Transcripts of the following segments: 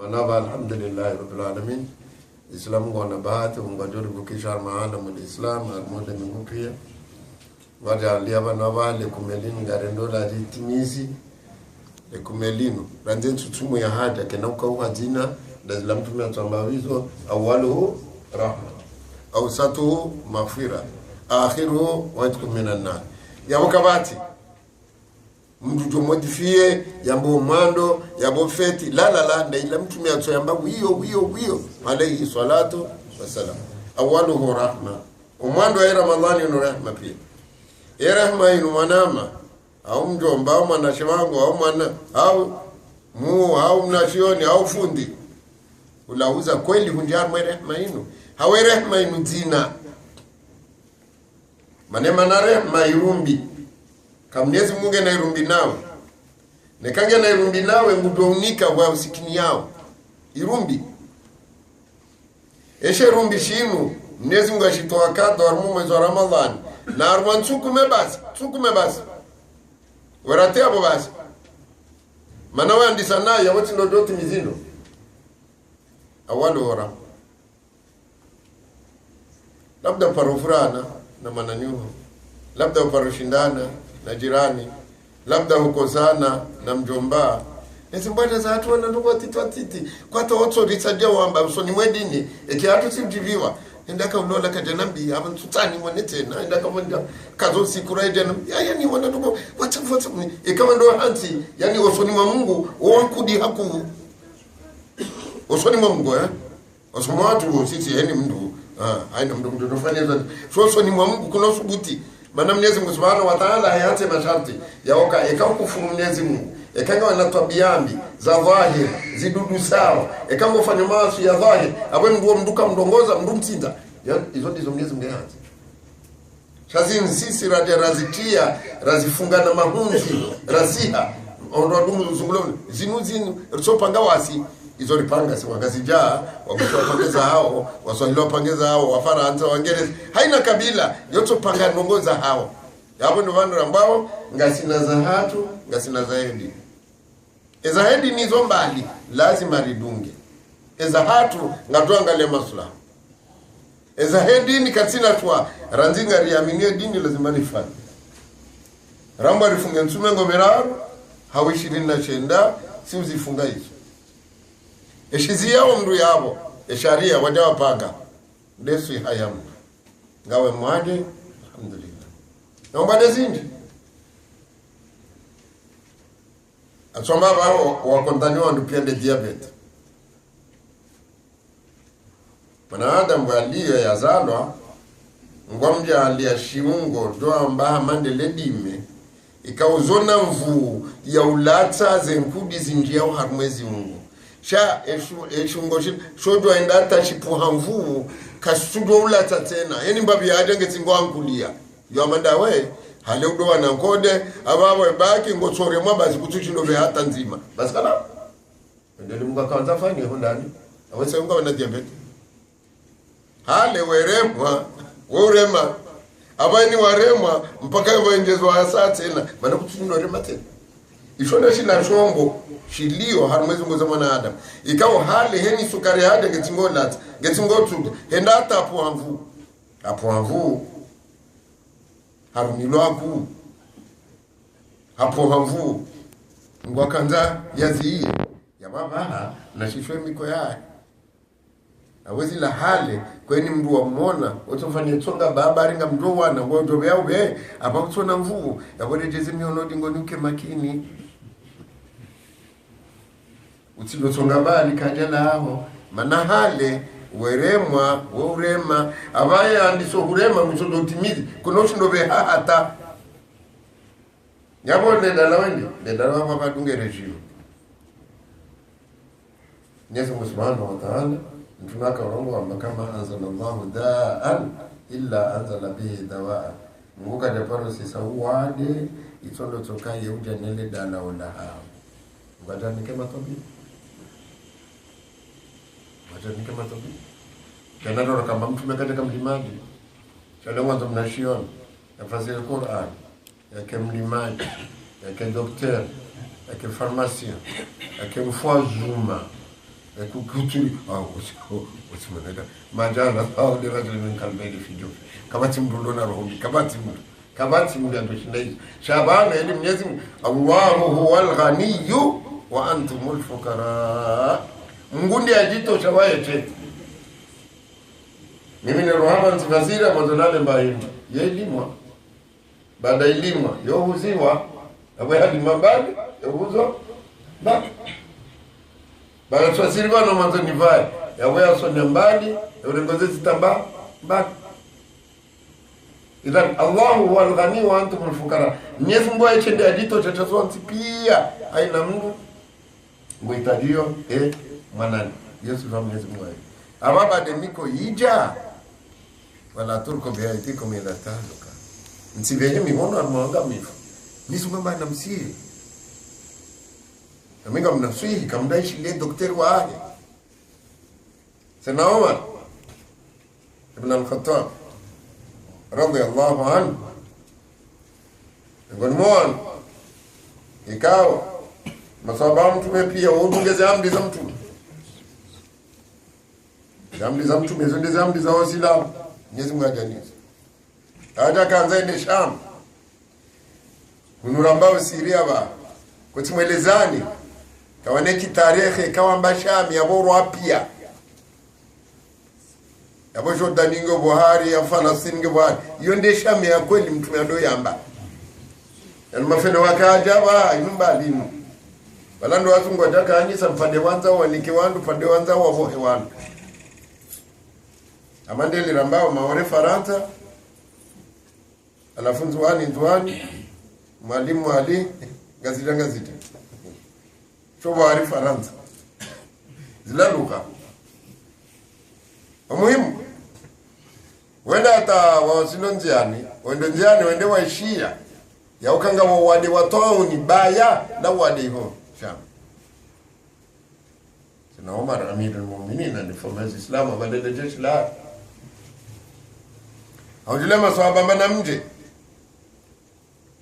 Wanaba alhamdulillah rabbil alamin. Islam ngona bahati ngajori bukishar maana mu Islam armode ngupia. Waja aliaba nabale kumelin garendo la ditimizi e kumelino. Ranzen tutumu ya haja kenauka uhajina da Islam tumia tambawizo awaluhu rahma. Awsatuhu maghfira. Akhiruhu wajkum minan nar. Ya wakabati mtu jomodifie yambo mando yambo feti la na ila mtu miato yamba wiyo alayhi salatu wassalam. Awaluhu rahma. Umando ya Ramadhani ino rahma pia. Ya rahma inu manama au mjomba au mwanashi wangu au mwana au mnashioni au fundi ulauza kweli hunjar mwe rehma inu hawe rehma inu zina manema na rehma irumbi kamnezi munge na irumbi nawe nekange na irumbi nawe ngudo unika wa usikini yao irumbi eshe rumbi shinu mnezi munga shitoa kado armu mwezi wa Ramadhani na arwan tsukume basi warate abo basi manawe andisa naye ya wati ndodoti mizino awalu ora labda parufurana na mananyuhu labda uparushindana na jirani labda hukozana na mjomba ezimbwata za hatu wana ndugu atitwatiti kwa to otso ritsaja wamba usoni mwedini eki hatu simjiviwa endaka ulola kajanambi aba nsutani monetena endaka monda kazo sikura janambi yani wana ndugu watafata ekawa ndo hansi yani osoni mwa Mungu wakudi haku osoni mwa Mungu osoma watu sisi yani mndu aina mndu ndofanya zote osoni mwa Mungu kuna usubuti maana Mwenyezi Mungu Subhanahu wa Ta'ala hayate masharti yaoka ekakufuru Mwenyezi Mungu ekanga wanatabiambi za dhahir zidudu sawa ekanga ufanya maasi ya dhahir abwe mndu mduka mdongoza mndu mtinda hizo ndizo Mwenyezi Mungu yanzi shazini sisi razitia razifungana mahunzi raziha ondo dumu zunguloni zinu rsopanga wasi izo ripanga si wakazijaa wakupangeza hao waswahili wapangeza hao wafaransa wangereza haina kabila yote panga nongoza hao hapo ndo vandu ambao ngasina za hatu ngasina za hedi eza hedi nizo mbali lazima ridunge eza hatu ngatuangalia maslaha eza hedi ni katina twa ranzinga riaminie dini lazima nifanye ramba rifunge nsume ngomeraru hawishi na shenda si uzifunga hizo eshizi yao mdu yabo esharia wajawa panga desu hayamu ngawe mwade alhamdulillah naomba dezinji asoma bao wakontaniwa ndu piende diabetes mwanadamu waliyo yazalwa ngwamja alia shiungo doa mbaha mande ledime ikauzona mvu ya ulata zenkudi zinjia uharumwezi ungu sha eshungo shodo endata shipuha mvu kasudo ulata tena yani mbabi adenge tingwangulia yo amanda we hale udo wanankode abawe baki ngotsore mwabazi kutuchindo ve hata nzima basi kana ndele munga kaanza fanye hondani awese munga wana diabetes hale weremwa worema abani waremwa mpaka waengezwa hasa tena maana kutuchindo rema tena ishona shina shongo shilio harumwezi ngoza mwana Adam ikawa hali heni sukari hade getingotu hendata apo amvu harumilwaku hapo amvu ngwakanza yaziye ya baba na shishwe miko yae awezi la hale kweni mdu wa mwona otofanya tsonga baba ringa mdu wana ngojo yao be apa kutsona mvu yabone jezi miono ngonuke makini utilo tsonga bali kajala hao mana hale weremwa urema abaya andiso hurema msodo timizi kunoshindo be hata nyabone dalawa baba dunge regime Mwenyezi Mungu Subhanahu wa Ta'ala tunaka rongo amba kama anzalallahu da'an illa anzala bihi dawa mungu japaro sisa wade itondo tokaye uja nele dala ona hao ngadani kama tobi kana ndo kama mtu mekatika mlimaji chale mwanzo mnashiona nafasi ya Qur'an yake mlimaji yake daktari yake farmasia yake mfua zuma kukutuli usimaneda majana au de rajul min kalbeli fijo kabati mdundo na roho kabati mdu andoshinda hizo Shabana ili Mwenyezi Mungu Allahu huwal ghaniyyu wa antumul fuqara. Mungu ndiye ajitosha waete. Mimi ni rohama ntifazira mazonale mbaini yelimwa baada ilimwa yohuziwa awe hadi mabali yohuzo ba baada twasiri bana mwanzo nivai yawe asone mbali yorengoze zitamba ba idhan Allahu huwal ghani wa antumul fuqara. Mwenyezi Mungu aitende ajitosha taswanti pia aina Mungu ngoitajio manani Yesu wa Mwenyezi Mungu ababa demiko yija wala turko biaitikum ila tahluka. Msivenye mihono amwangamifu nisumamba na msiri aminga mnaswihi kamdaishi le daktari wa ahe Sayyidina Umar ibn al-Khattab radiyallahu anhu ngoni ikawa maswahaba mtume pia waongeze amri za mtume. Amri za mtume zonde za amri za Waislamu. Mwenyezi Mungu ajanize. Haja kaanza ende Sham. Kunurambao Syria ba. Kutimwelezani. Kawaneki tarehe kawamba Sham ya boru apia. Yabo Jordaningo Buhari ya Palestine Buhari. Yonde Sham ya kweli mtume ando yamba. Yani mafeno wakaja ba yumba limu. Balando wasungu wataka anyisa mpande wanza wanike wandu pande wanza wabohe wandu. Amandeli rambao maore Faransa. Alafunzi wani mwalimu ali gazita. Chobo ari Faransa. Zilaluka. Muhimu. Wenda hata wasilo njiani, wende waishia. Ya ukanga wade watoa ni baya na wade ho. Sham. Sayyidina Umar Amirul Mu'minin aliformeza Islamu badala jeshi la. Haujile maswahaba mana mje.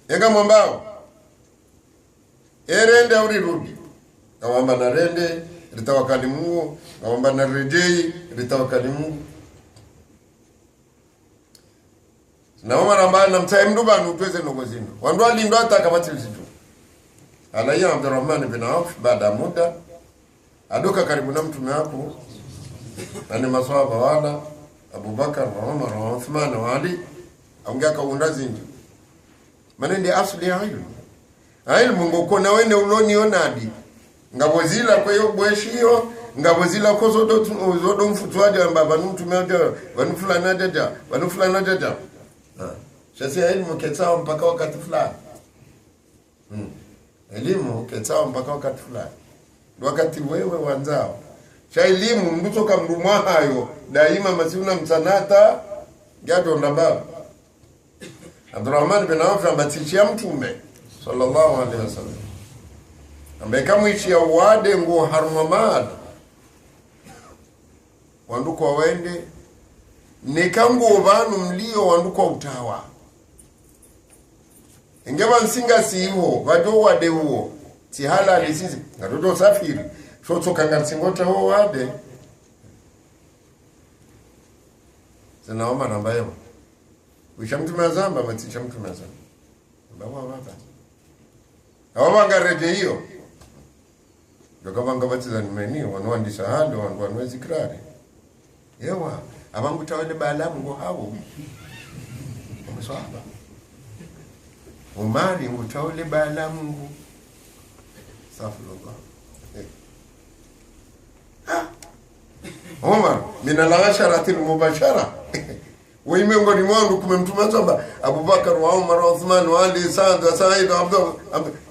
Yega mwambao. Erende urirudi. Kawamba na rende, ritawakali Mungu, kawamba na rejei, ritawakali Mungu. Na Umar ambaye namtaye mduba nutweze nogozino. Wandu alindo hata kamati lizitu. Alaiya Abdurrahman bin Auf baada muda adoka karibu na mtume wako na ni maswahaba wala Abu Bakar wa Umar wa Uthman wa Ali aongea kaunda zingi. Manende asli ya ilmu ngoko na wene uloni onadi ngabozila kwa hiyo bweshio ngabozila ko zodo mfutwaje mbaba mtume wako wanu fulani jaja sasa ilmu ketao mpaka wakati fulani elimu ketao mpaka wakati fulani wakati wewe wanzao cha elimu mbutoka mrumwa hayo daima masiuna msanata gato ndaba Abdurrahman bin Auf ambatishia mtume sallallahu alaihi wasallam ambeka mwishi ya wade nguo harmamad wanduko wende nikangu vanu mlio wanduko utawa ingeba nsinga siho vajo wade huo ti halali sisi ngatoto safiri shoto kangatsingota ho wade zinaoma nambayo ushamtume azamba matisha mtume azamba bawa baba awa ngareje hiyo ndoka ngabatiza nimeni wanwandisha hado wanwezi krari yewa abangu tawale balamu ngo hawo umeswaba Umari ngutawale balamu ngo safulullah Umar min al-asharati al-mubashara waimengo ni mwangu kumemtuma samba Abu Bakar wa Umar wa Uthman wa Ali Said Abdullah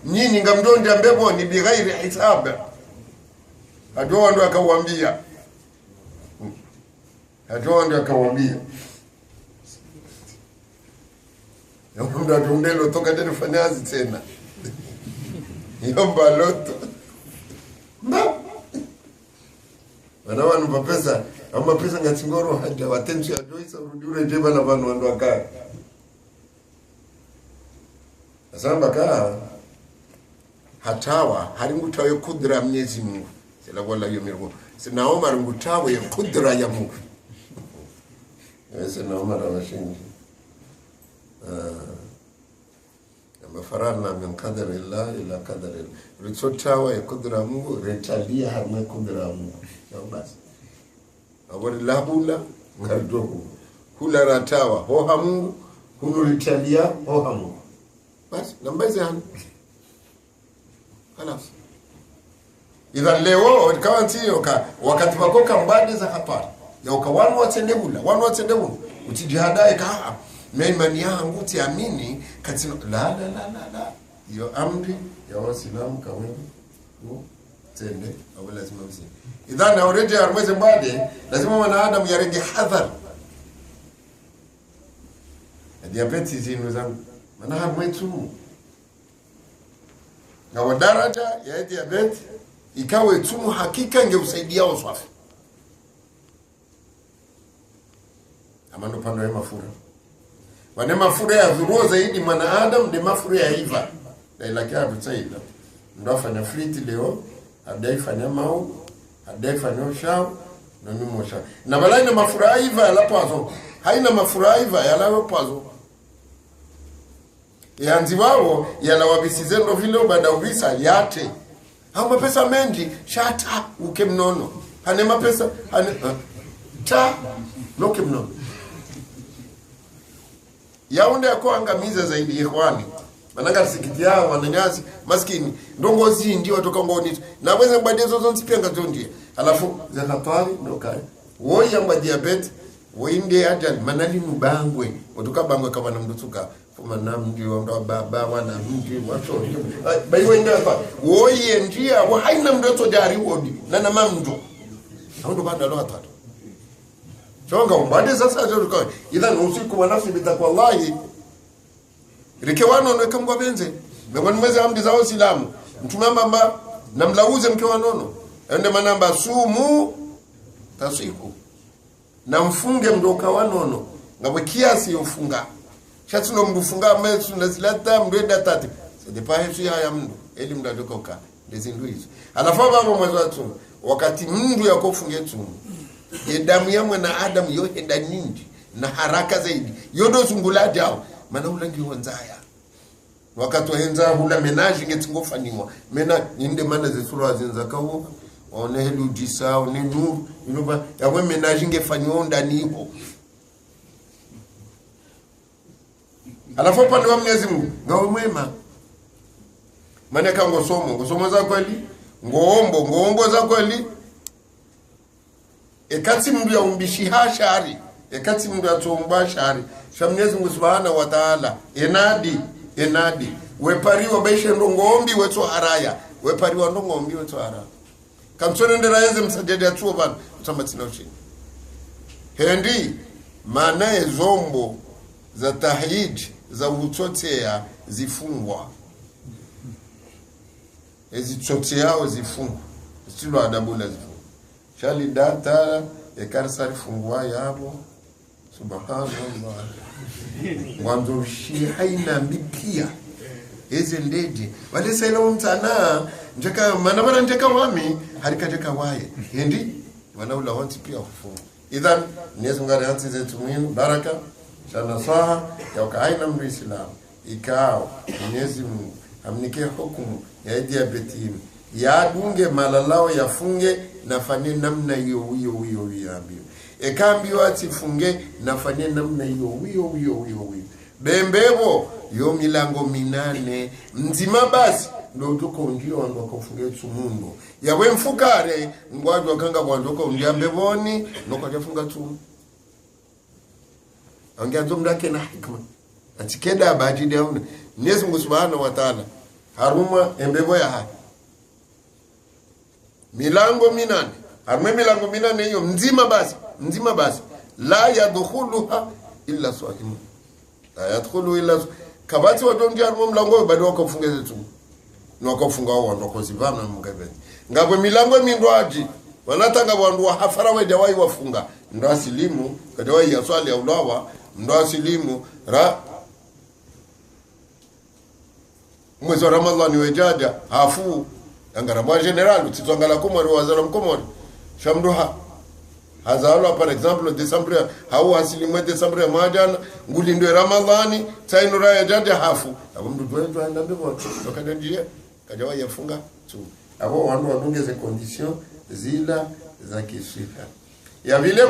nyinyi ngamdonde ambebo ni bighairi hisab ajo ndo akawambia ndo atundelo toka tena fanyazi tena yomba loto wanawa nupa pesa ama pesa ngatsingoro haja watenzi ya joisa urudure jeba na vanu wandu wakaya asamba kaa hatawa haringu tawe kudra Mwenyezi Mungu ila wala yumiru sina Omar ngutawe kudra ya Mungu sina Omar washingi mafarana min qadari Allah ila qadari ritsotawa ya kudra Mungu retalia harma kudra Mungu na basi awali lahula ngardohu hula ratawa hoha Mungu hulu retalia hoha Mungu basi nambazi hani خلاص idha leo ikawa ntiyo wakati wakoka mbadi za hapari ya ukawanu watendebula utijihadai kaa meimani yangu tiamini katino la yo amri ya wasilamu kawenu tende au lazima msi idha na already armweze mbadi lazima mwanadamu yarege hadhar diabetes zinu zangu maana harmwetu na wadaraja ya diabetes ikawe tumu hakika ingeusaidia uswafi amando pando ya mafura wane mafura ya dhuruo zaidi mwana Adam ni mafura ya hiva na ilakia vitaila ndo afanya friti leo hadaifanya mau hadaifanya ushao na numu ushao na bala ina mafura ya hiva ya lapazo haina mafura ya hiva ya lapazo ya nziwao ya lawabisizendo vile ubada ubisa yate hau mapesa mengi shata uke mnono hane mapesa hane ta noke mnono yaunde ya kuangamiza zaidi ikhwani mananga sikiti yao wananyasi maskini ndongo zindi watoka ngoni na weze mbadi zozo nsipenga zondi alafu zakatwali ndokai woi yamba diabetes woi nde ajali manali nubangwe watoka bangwe kama na mdutuka fuma mji wa baba wana mji wacho baiwe nda hapa woi njia wa haina mdoto jari wodi na na mamdo ndo banda lo atatu chonga umbade sasa zoka idha usiku wa nafsi bitakwallahi rikewano nekambwa benze ngoni mwezi amdi za Uislamu mtume mama namlauze mke wanono ende manamba sumu tasiku na mfunge mdoka wanono ngabwe kiasi yofunga shatu no mbufunga mesu na zilata mreda tati sede pa hesu ya mndu eli mdadokoka ndezindu hizo alafa baba mwezi watu wakati mndu yakofunge tu damu ya mwana Adam yo henda nyingi na haraka zaidi yodo zungula jao maana ulangi wanzaya wakati wahenza hula menaji ngetingofaniwa mena nyinde mana zesura zinza kawo one helu jisa one nu inuba yawe menaji ngefaniwa ndani ipo alafu pande wa Mwenyezi Mungu ngawe mwema maana kango somo za kweli ngombo za kweli ekati mndu ya umbishi hashari ekati mndu ya tuomba shari Mwenyezi Mungu Subhanahu wa Ta'ala enadi wepariwa baishe ndongombi wetu haraya wepariwa ndongombi wetu haraya kamsone ndera yeze msajedi ya tuo bana utamatina uchini hendi maana zombo za tahij za utotea zifungwa ezitoteao zifungwa stilo adabula zifungwa shali data ekarsari fungwa yabo subhanallah mwanzo shi haina mipia eze ndeje wale saila mtana njeka manabana njeka wami harika njeka waye hendi wanaula wanti pia kufunga idhan Mwenyezi Mungu anzi zetu muhimu baraka sana saha ya kaina muislamu ikao Mwenyezi Mungu amnike hukumu ya diabetes ya dunge malalao yafunge nafanye namna hiyo yaambiwa ekambiwa atifunge nafanye namna hiyo bembebo yo milango minane nzima basi ndo tuko ndio ndo kufunga tumundo yawe mfukare ngwajwa kanga kwandoka undiambeboni noko jafunga tu angeanzo mdake na hikma atikeda baji ndio Mwenyezi Mungu Subhanahu wa Ta'ala haruma embebo ya haki milango minane haruma milango minane hiyo nzima basi la yadkhuluha illa sahim la yadkhulu illa kabati wadondia haruma mlango bado wakafunga tu na wakafunga wao ndo kozivana mungabeti ngabwe milango mindwaji wanatanga wandu wa hafara wa dawai wafunga ndo asilimu kadawai ya swali ya ulawa ndo asilimu mwezi wa Ramadhani wejaja hafu angara mwa general titwangala komori wazala mkomori shamduha hazalo par exemple décembre hau asilimwe décembre majana ngulindo ramadhani tainura ya jade hafu abo mdu dwetu anda mbivo tokana njia kajawa yafunga tu abo wandu wadungeze condition zila za kisika ya vile